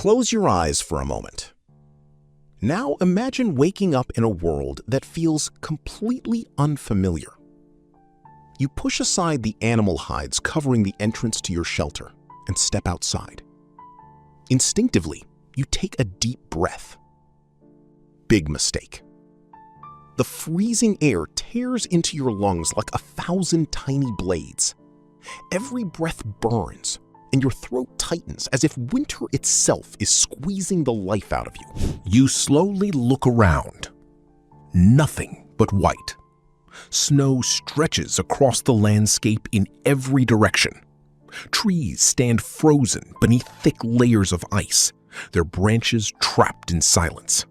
Close your eyes for a moment. Now imagine waking up in a world that feels completely unfamiliar. You push aside the animal hides covering the entrance to your shelter and step outside. Instinctively, you take a deep breath. Big mistake. The freezing air tears into your lungs like 1,000 tiny blades. Every breath burns, and your throat tightens as if winter itself is squeezing the life out of you. You slowly look around. Nothing but white. Snow stretches across the landscape in every direction. Trees stand frozen beneath thick layers of ice, their branches trapped in silence.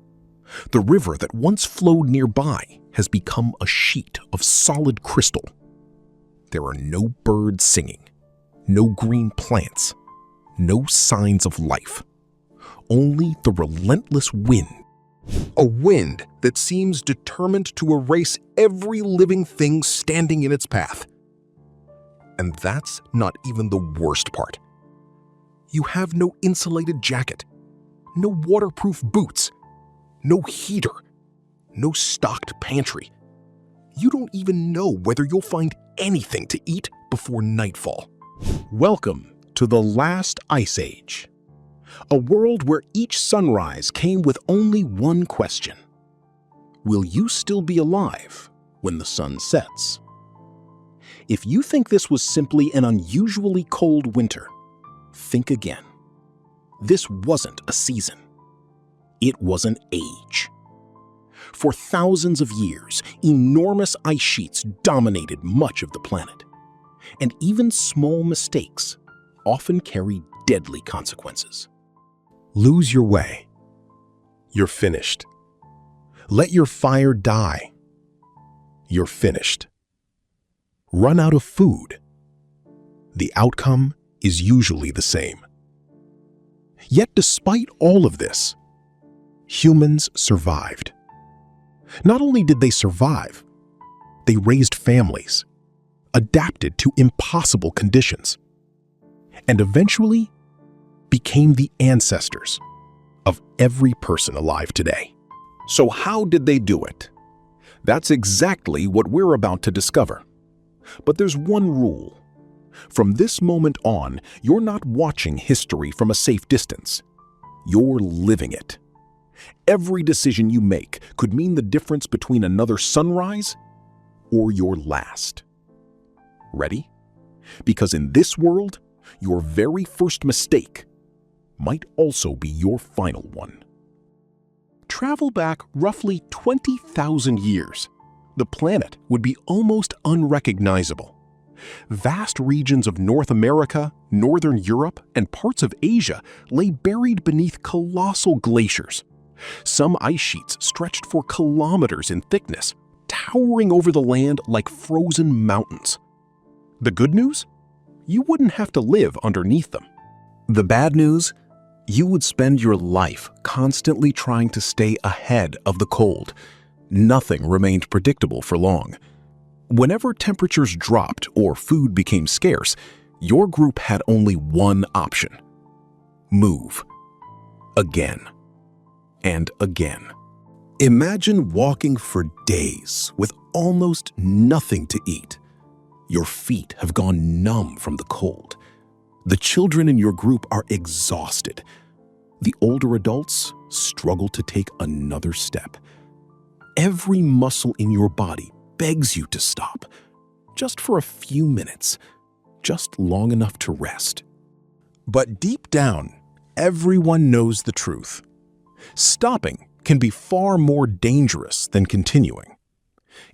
The river that once flowed nearby has become a sheet of solid crystal. There are no birds singing, no green plants, no signs of life. Only the relentless wind. A wind that seems determined to erase every living thing standing in its path. And that's not even the worst part. You have no insulated jacket, no waterproof boots, no heater, no stocked pantry. You don't even know whether you'll find anything to eat before nightfall. Welcome to the last ice age. A world where each sunrise came with only one question. Will you still be alive when the sun sets? If you think this was simply an unusually cold winter, think again. This wasn't a season. It was an age. For thousands of years, enormous ice sheets dominated much of the planet. And even small mistakes often carry deadly consequences. Lose your way. You're finished. Let your fire die. You're finished. Run out of food. The outcome is usually the same. Yet despite all of this, humans survived. Not only did they survive, they raised families, adapted to impossible conditions, and eventually became the ancestors of every person alive today. So how did they do it? That's exactly what we're about to discover. But there's one rule. From this moment on, you're not watching history from a safe distance. You're living it. Every decision you make could mean the difference between another sunrise or your last. Ready? Because in this world, your very first mistake might also be your final one. Travel back roughly 20,000 years. The planet would be almost unrecognizable. Vast regions of North America, Northern Europe, and parts of Asia lay buried beneath colossal glaciers. Some ice sheets stretched for kilometers in thickness, towering over the land like frozen mountains. The good news? You wouldn't have to live underneath them. The bad news? You would spend your life constantly trying to stay ahead of the cold. Nothing remained predictable for long. Whenever temperatures dropped or food became scarce, your group had only one option: move. Again. And again. Imagine walking for days with almost nothing to eat. Your feet have gone numb from the cold. The children in your group are exhausted. The older adults struggle to take another step. Every muscle in your body begs you to stop, just for a few minutes, just long enough to rest. But deep down, everyone knows the truth. Stopping can be far more dangerous than continuing.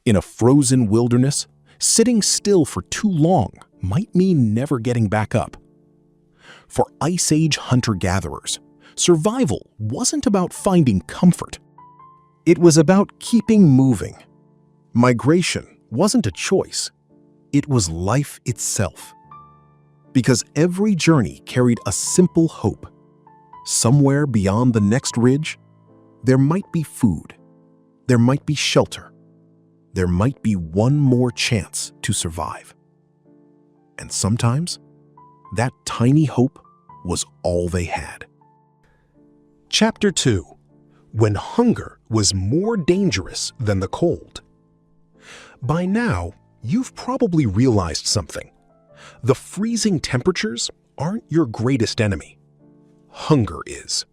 In a frozen wilderness, sitting still for too long might mean never getting back up. For Ice Age hunter-gatherers, survival wasn't about finding comfort. It was about keeping moving. Migration wasn't a choice. It was life itself. Because every journey carried a simple hope. Somewhere beyond the next ridge, there might be food. There might be shelter. There might be one more chance to survive. And sometimes, that tiny hope was all they had. Chapter 2. When hunger was more dangerous than the cold. By now, you've probably realized something. The freezing temperatures aren't your greatest enemy. Hunger is.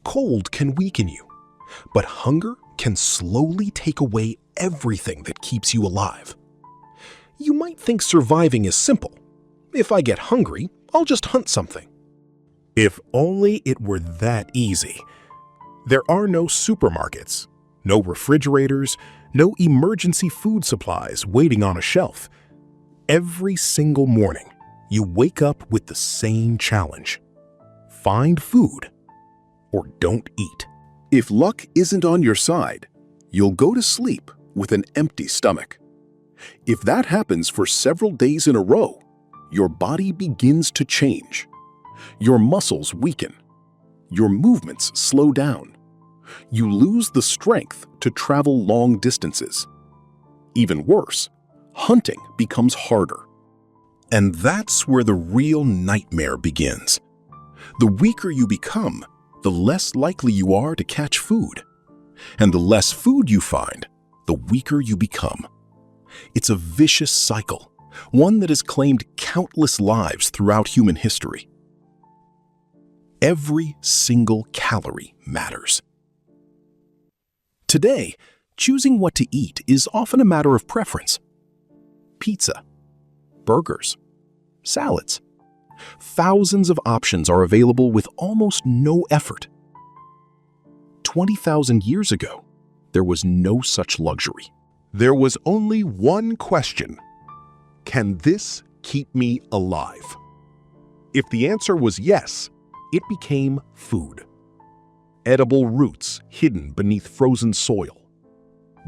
Cold can weaken you, but hunger can slowly take away everything that keeps you alive. You might think surviving is simple. If I get hungry, I'll just hunt something. If only it were that easy. There are no supermarkets, no refrigerators, no emergency food supplies waiting on a shelf. Every single morning, you wake up with the same challenge. Find food or don't eat. If luck isn't on your side, you'll go to sleep with an empty stomach. If that happens for several days in a row, your body begins to change. Your muscles weaken. Your movements slow down. You lose the strength to travel long distances. Even worse, hunting becomes harder. And that's where the real nightmare begins. The weaker you become, the less likely you are to catch food. And the less food you find, the weaker you become. It's a vicious cycle, one that has claimed countless lives throughout human history. Every single calorie matters. Today, choosing what to eat is often a matter of preference. Pizza, burgers, salads. Thousands of options are available with almost no effort. 20,000 years ago, there was no such luxury. There was only one question: can this keep me alive? If the answer was yes, it became food. Edible roots hidden beneath frozen soil.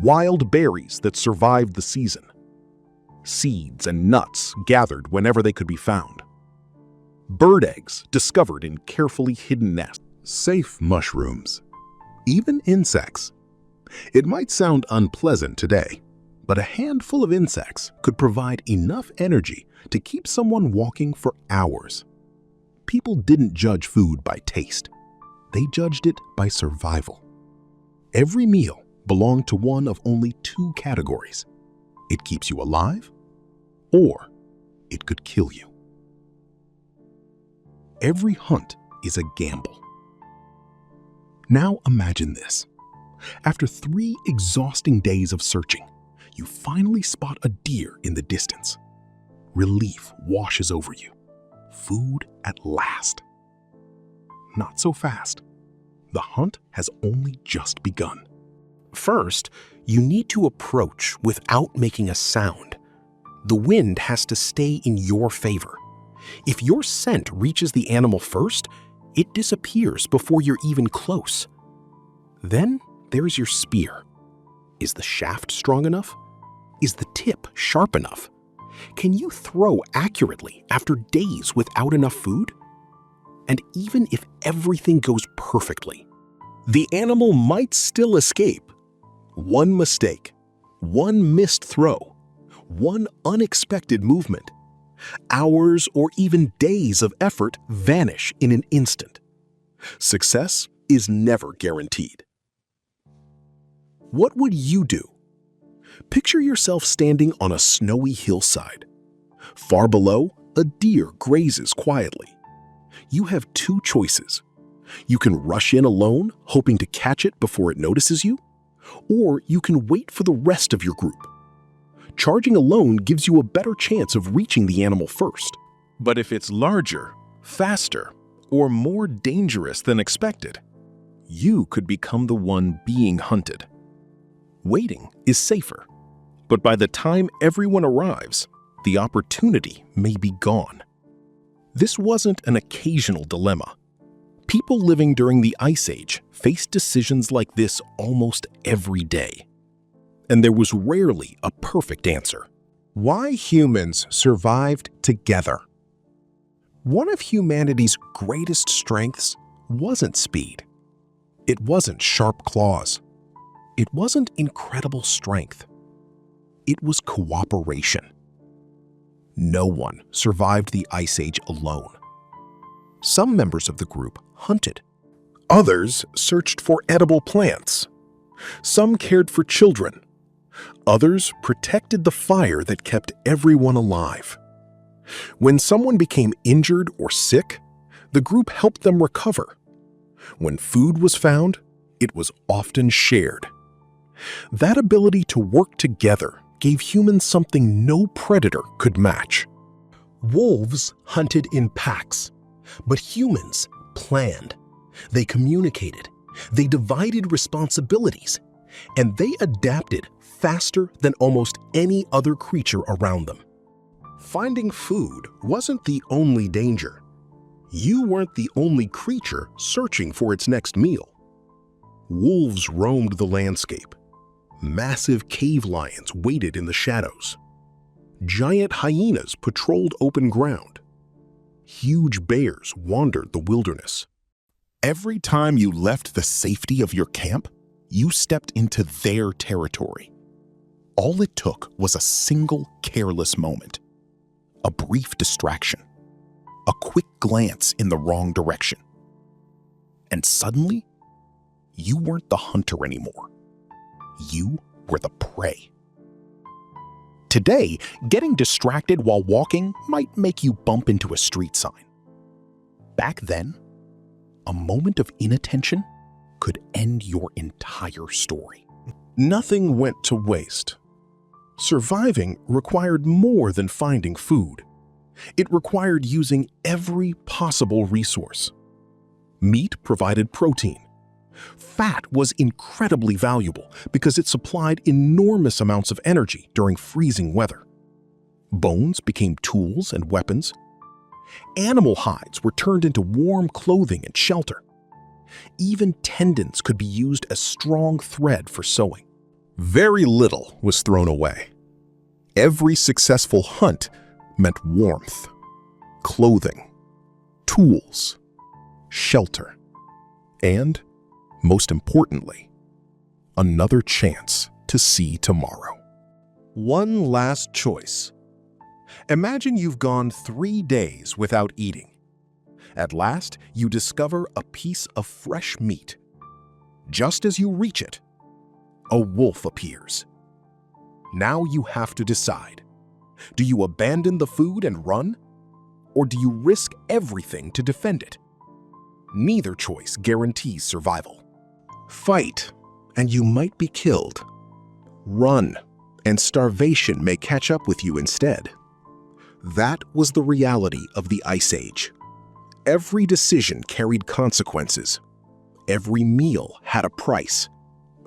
Wild berries that survived the season. Seeds and nuts gathered whenever they could be found. Bird eggs discovered in carefully hidden nests. Safe mushrooms. Even insects. It might sound unpleasant today, but a handful of insects could provide enough energy to keep someone walking for hours. People didn't judge food by taste. They judged it by survival. Every meal belonged to one of only two categories. It keeps you alive, or it could kill you. Every hunt is a gamble. Now imagine this. After 3 exhausting days of searching, you finally spot a deer in the distance. Relief washes over you. Food at last. Not so fast. The hunt has only just begun. First, you need to approach without making a sound. The wind has to stay in your favor. If your scent reaches the animal first, it disappears before you're even close. Then there's your spear. Is the shaft strong enough? Is the tip sharp enough? Can you throw accurately after days without enough food? And even if everything goes perfectly, the animal might still escape. One mistake, one missed throw, one unexpected movement. Hours or even days of effort vanish in an instant. Success is never guaranteed. What would you do? Picture yourself standing on a snowy hillside. Far below, a deer grazes quietly. You have 2 choices. You can rush in alone, hoping to catch it before it notices you, or you can wait for the rest of your group. Charging alone gives you a better chance of reaching the animal first. But if it's larger, faster, or more dangerous than expected, you could become the one being hunted. Waiting is safer, but by the time everyone arrives, the opportunity may be gone. This wasn't an occasional dilemma. People living during the Ice Age faced decisions like this almost every day. And there was rarely a perfect answer. Why humans survived together. One of humanity's greatest strengths wasn't speed. It wasn't sharp claws. It wasn't incredible strength. It was cooperation. No one survived the Ice Age alone. Some members of the group hunted. Others searched for edible plants. Some cared for children. Others protected the fire that kept everyone alive. When someone became injured or sick, the group helped them recover. When food was found, it was often shared. That ability to work together gave humans something no predator could match. Wolves hunted in packs, but humans planned. They communicated, they divided responsibilities, and they adapted faster than almost any other creature around them. Finding food wasn't the only danger. You weren't the only creature searching for its next meal. Wolves roamed the landscape. Massive cave lions waited in the shadows. Giant hyenas patrolled open ground. Huge bears wandered the wilderness. Every time you left the safety of your camp, you stepped into their territory. All it took was a single careless moment, a brief distraction, a quick glance in the wrong direction. And suddenly, you weren't the hunter anymore. You were the prey. Today, getting distracted while walking might make you bump into a street sign. Back then, a moment of inattention could end your entire story. Nothing went to waste. Surviving required more than finding food. It required using every possible resource. Meat provided protein. Fat was incredibly valuable because it supplied enormous amounts of energy during freezing weather. Bones became tools and weapons. Animal hides were turned into warm clothing and shelter. Even tendons could be used as strong thread for sewing. Very little was thrown away. Every successful hunt meant warmth, clothing, tools, shelter, and, most importantly, another chance to see tomorrow. One last choice. Imagine you've gone 3 days without eating. At last, you discover a piece of fresh meat. Just as you reach it, a wolf appears. Now you have to decide. Do you abandon the food and run? Or do you risk everything to defend it? Neither choice guarantees survival. Fight, and you might be killed. Run, and starvation may catch up with you instead. That was the reality of the Ice Age. Every decision carried consequences. Every meal had a price.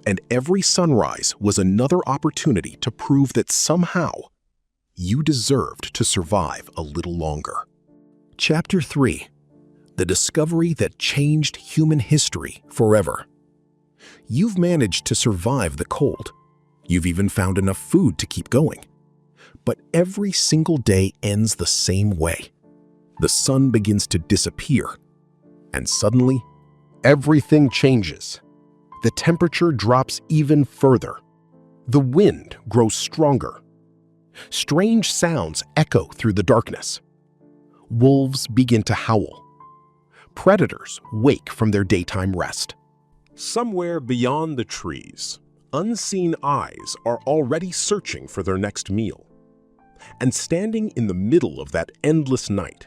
And every sunrise was another opportunity to prove that somehow you deserved to survive a little longer. Chapter 3. The discovery that changed human history forever. You've managed to survive the cold. You've even found enough food to keep going. But every single day ends the same way. The sun begins to disappear, and suddenly, everything changes. The temperature drops even further. The wind grows stronger. Strange sounds echo through the darkness. Wolves begin to howl. Predators wake from their daytime rest. Somewhere beyond the trees, unseen eyes are already searching for their next meal. And standing in the middle of that endless night,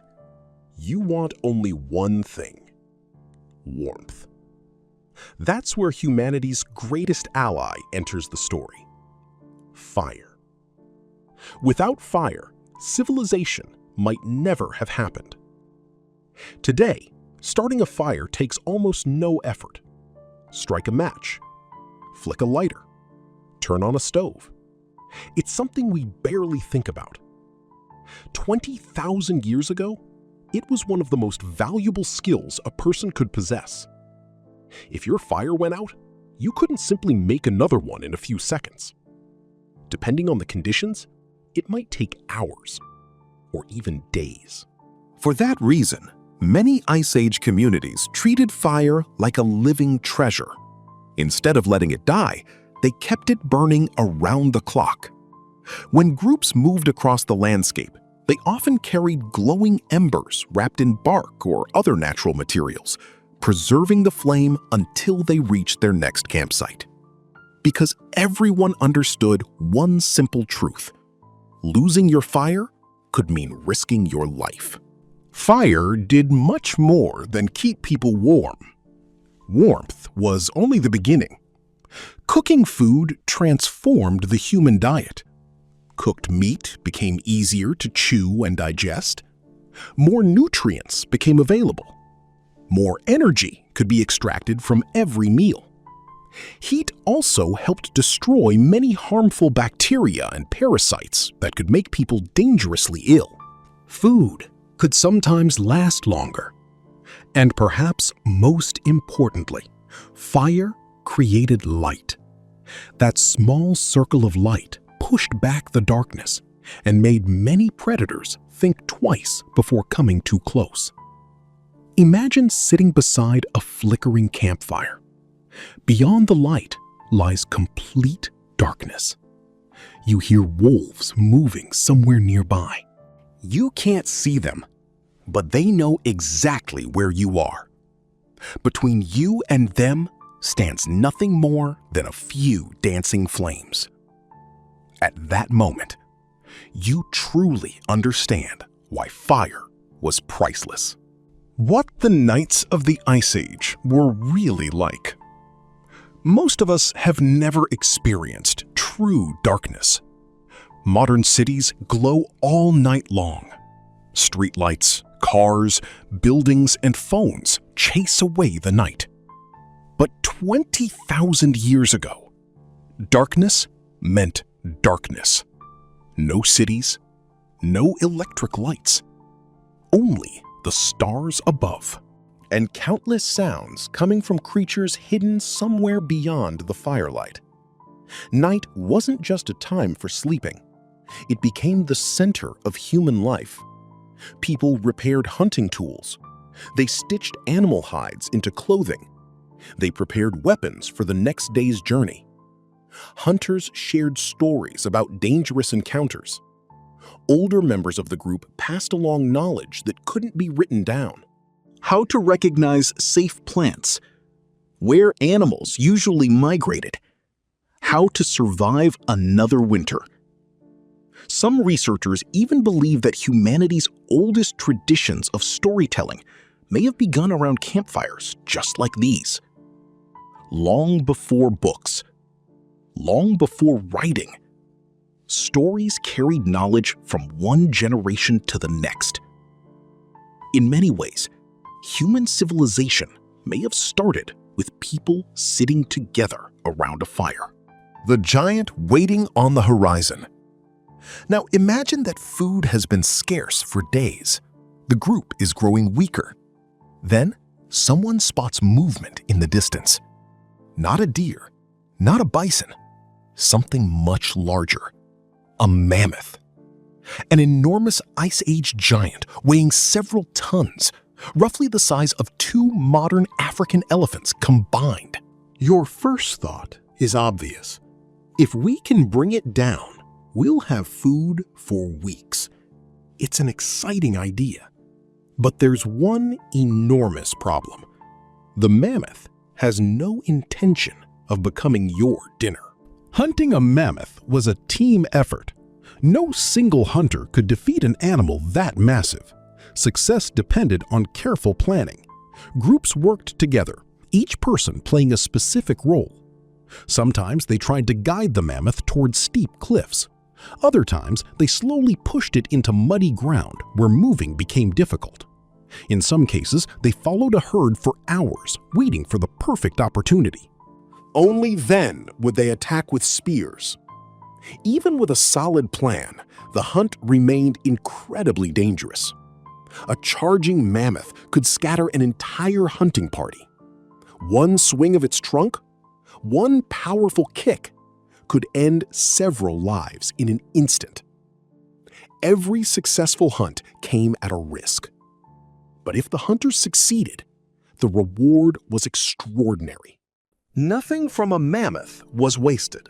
you want only one thing: warmth. That's where humanity's greatest ally enters the story: fire. Without fire, civilization might never have happened. Today, starting a fire takes almost no effort. Strike a match, flick a lighter, turn on a stove. It's something we barely think about. 20,000 years ago, it was one of the most valuable skills a person could possess. If your fire went out, you couldn't simply make another one in a few seconds. Depending on the conditions, it might take hours or even days. For that reason, many Ice Age communities treated fire like a living treasure. Instead of letting it die, they kept it burning around the clock. When groups moved across the landscape, they often carried glowing embers wrapped in bark or other natural materials, preserving the flame until they reached their next campsite. Because everyone understood one simple truth: losing your fire could mean risking your life. Fire did much more than keep people warm. Warmth was only the beginning. Cooking food transformed the human diet. Cooked meat became easier to chew and digest. More nutrients became available. More energy could be extracted from every meal. Heat also helped destroy many harmful bacteria and parasites that could make people dangerously ill. Food could sometimes last longer. And perhaps most importantly, fire created light. That small circle of light pushed back the darkness and made many predators think twice before coming too close. Imagine sitting beside a flickering campfire. Beyond the light lies complete darkness. You hear wolves moving somewhere nearby. You can't see them, but they know exactly where you are. Between you and them stands nothing more than a few dancing flames. At that moment, you truly understand why fire was priceless. What the Knights of the Ice Age were really like. Most of us have never experienced true darkness. Modern cities glow all night long. Streetlights, cars, buildings, and phones chase away the night. But 20,000 years ago, darkness meant darkness. No cities, no electric lights, only the stars above, and countless sounds coming from creatures hidden somewhere beyond the firelight. Night wasn't just a time for sleeping. It became the center of human life. People repaired hunting tools. They stitched animal hides into clothing. They prepared weapons for the next day's journey. Hunters shared stories about dangerous encounters. Older members of the group passed along knowledge that couldn't be written down. How to recognize safe plants, where animals usually migrated, how to survive another winter. Some researchers even believe that humanity's oldest traditions of storytelling may have begun around campfires just like these. Long before books, long before writing, stories carried knowledge from one generation to the next. In many ways, human civilization may have started with people sitting together around a fire. The giant waiting on the horizon. Now imagine that food has been scarce for days. The group is growing weaker. Then someone spots movement in the distance. Not a deer, not a bison, something much larger. A mammoth. An enormous Ice Age giant weighing several tons, roughly the size of 2 modern African elephants combined. Your first thought is obvious. If we can bring it down, we'll have food for weeks. It's an exciting idea. But there's one enormous problem. The mammoth has no intention of becoming your dinner. Hunting a mammoth was a team effort. No single hunter could defeat an animal that massive. Success depended on careful planning. Groups worked together, each person playing a specific role. Sometimes they tried to guide the mammoth toward steep cliffs. Other times, they slowly pushed it into muddy ground where moving became difficult. In some cases, they followed a herd for hours, waiting for the perfect opportunity. Only then would they attack with spears. Even with a solid plan, the hunt remained incredibly dangerous. A charging mammoth could scatter an entire hunting party. One swing of its trunk, one powerful kick, could end several lives in an instant. Every successful hunt came at a risk. But if the hunters succeeded, the reward was extraordinary. Nothing from a mammoth was wasted.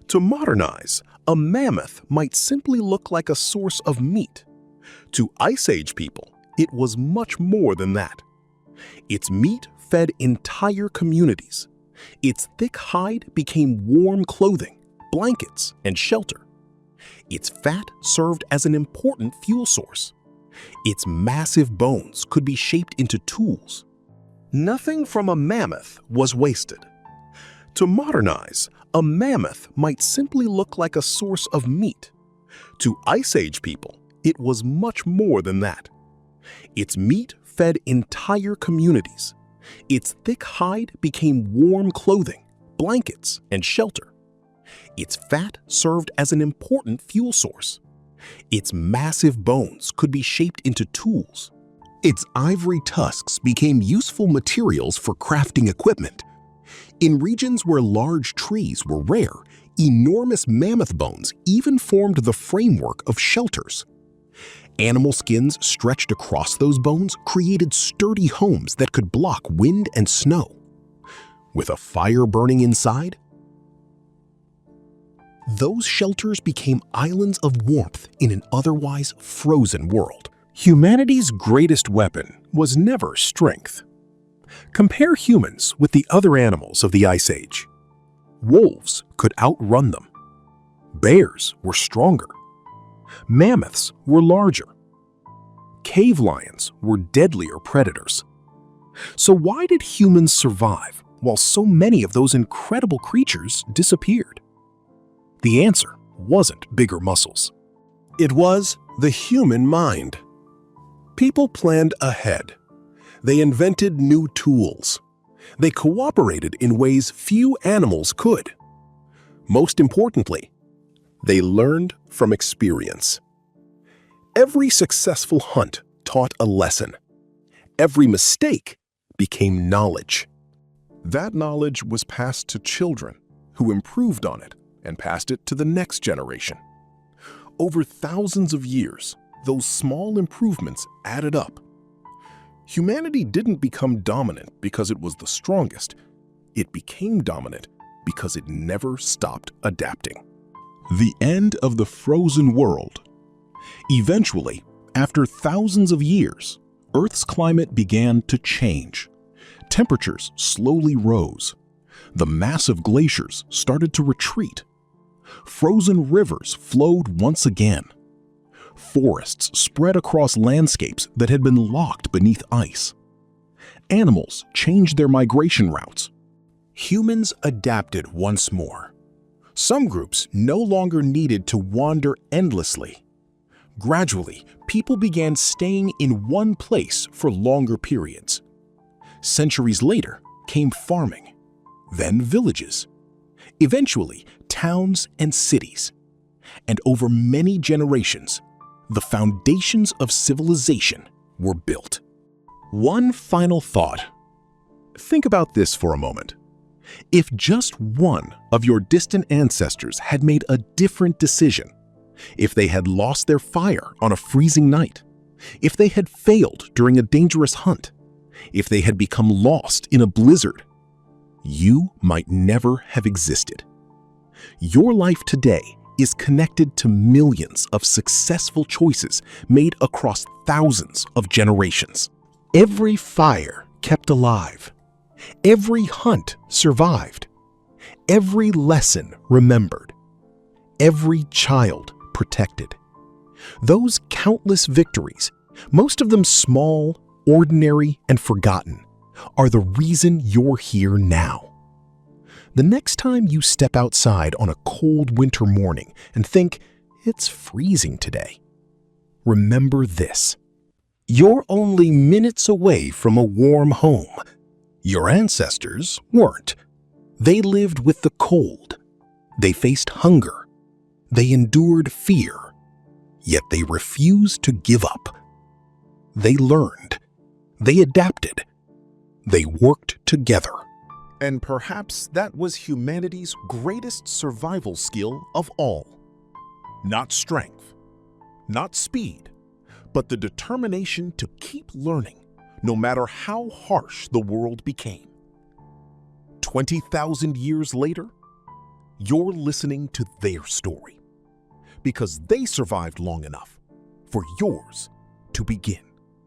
To modernize, a mammoth might simply look like a source of meat. To Ice Age people, it was much more than that. Its meat fed entire communities. Its thick hide became warm clothing, blankets, and shelter. Its fat served as an important fuel source. Its massive bones could be shaped into tools. Nothing from a mammoth was wasted. To modernize, a mammoth might simply look like a source of meat. To Ice Age people, it was much more than that. Its meat fed entire communities. Its thick hide became warm clothing, blankets, and shelter. Its fat served as an important fuel source. Its massive bones could be shaped into tools. Its ivory tusks became useful materials for crafting equipment. In regions where large trees were rare, enormous mammoth bones even formed the framework of shelters. Animal skins stretched across those bones created sturdy homes that could block wind and snow. With a fire burning inside, those shelters became islands of warmth in an otherwise frozen world. Humanity's greatest weapon was never strength. Compare humans with the other animals of the Ice Age. Wolves could outrun them. Bears were stronger. Mammoths were larger. Cave lions were deadlier predators. So why did humans survive while so many of those incredible creatures disappeared? The answer wasn't bigger muscles. It was the human mind. People planned ahead. They invented new tools. They cooperated in ways few animals could. Most importantly, they learned from experience. Every successful hunt taught a lesson. Every mistake became knowledge. That knowledge was passed to children who improved on it and passed it to the next generation. Over thousands of years, those small improvements added up. Humanity didn't become dominant because it was the strongest. It became dominant because it never stopped adapting. The end of the frozen world. Eventually, after thousands of years, Earth's climate began to change. Temperatures slowly rose. The massive glaciers started to retreat. Frozen rivers flowed once again. Forests spread across landscapes that had been locked beneath ice. Animals changed their migration routes. Humans adapted once more. Some groups no longer needed to wander endlessly. Gradually, people began staying in one place for longer periods. Centuries later came farming, then villages, eventually towns and cities. And over many generations, the foundations of civilization were built. One final thought. Think about this for a moment. If just one of your distant ancestors had made a different decision, if they had lost their fire on a freezing night, if they had failed during a dangerous hunt, if they had become lost in a blizzard, you might never have existed. Your life today is connected to millions of successful choices made across thousands of generations. Every fire kept alive. Every hunt survived. Every lesson remembered. Every child protected. Those countless victories, most of them small, ordinary, and forgotten, are the reason you're here now. The next time you step outside on a cold winter morning and think, it's freezing today, remember this. You're only minutes away from a warm home. Your ancestors weren't. They lived with the cold. They faced hunger. They endured fear. Yet they refused to give up. They learned. They adapted. They worked together. And perhaps that was humanity's greatest survival skill of all. Not strength, not speed, but the determination to keep learning, no matter how harsh the world became. 20,000 years later, you're listening to their story, because they survived long enough for yours to begin.